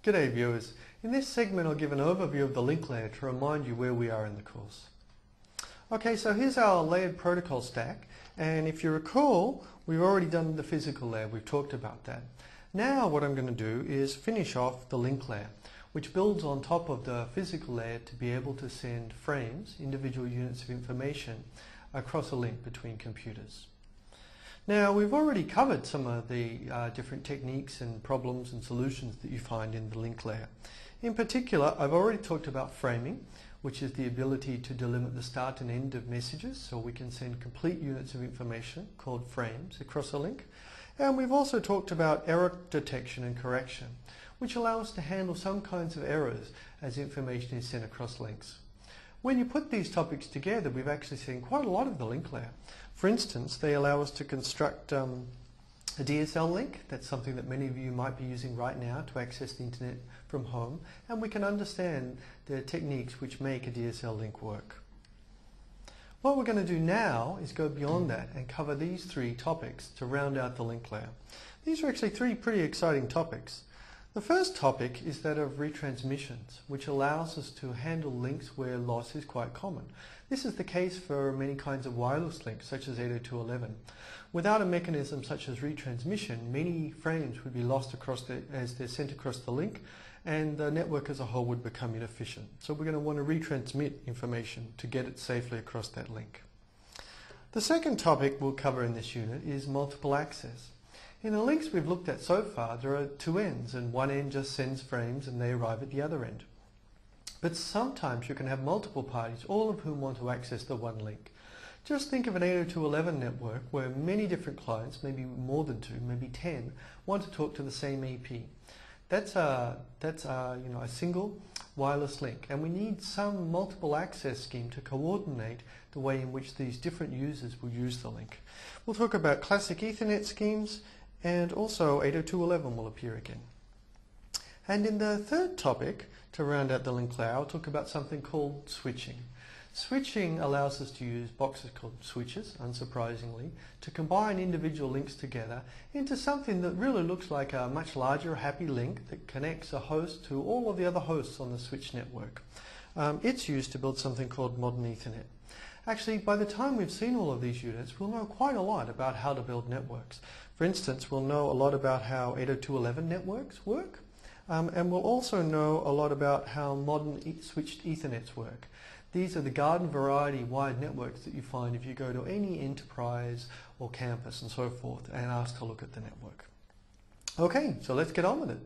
G'day viewers. In this segment I'll give an overview of the link layer to remind you where we are in the course. Okay, so here's our layered protocol stack, and if you recall we've already done the physical layer, we've talked about that. Now what I'm going to do is finish off the link layer, which builds on top of the physical layer to be able to send frames, individual units of information, across a link between computers. Now we've already covered some of the different techniques and problems and solutions that you find in the link layer. In particular, I've already talked about framing, which is the ability to delimit the start and end of messages so we can send complete units of information called frames across a link. And we've also talked about error detection and correction, which allow us to handle some kinds of errors as information is sent across links. When you put these topics together, we've actually seen quite a lot of the link layer. For instance, they allow us to construct a DSL link. That's something that many of you might be using right now to access the internet from home, and we can understand the techniques which make a DSL link work. What we're going to do now is go beyond that and cover these three topics to round out the link layer. These are actually three pretty exciting topics. The first topic is that of retransmissions, which allows us to handle links where loss is quite common. This is the case for many kinds of wireless links, such as 802.11. Without a mechanism such as retransmission, many frames would be lost as they're sent across the link, and the network as a whole would become inefficient. So we're going to want to retransmit information to get it safely across that link. The second topic we'll cover in this unit is multiple access. In the links we've looked at so far, there are two ends, and one end just sends frames and they arrive at the other end. But sometimes you can have multiple parties, all of whom want to access the one link. Just think of an 802.11 network where many different clients, maybe more than two, maybe 10, want to talk to the same AP. That's a single wireless link, and we need some multiple access scheme to coordinate the way in which these different users will use the link. We'll talk about classic Ethernet schemes, and also 802.11 will appear again. And in the third topic, to round out the link layer, I'll talk about something called switching. Switching allows us to use boxes called switches, unsurprisingly, to combine individual links together into something that really looks like a much larger happy link that connects a host to all of the other hosts on the switch network. It's used to build something called modern Ethernet. Actually, by the time we've seen all of these units, we'll know quite a lot about how to build networks. For instance, we'll know a lot about how 802.11 networks work, and we'll also know a lot about how modern switched Ethernets work. These are the garden variety wired networks that you find if you go to any enterprise or campus and so forth and ask to look at the network. Okay, so let's get on with it.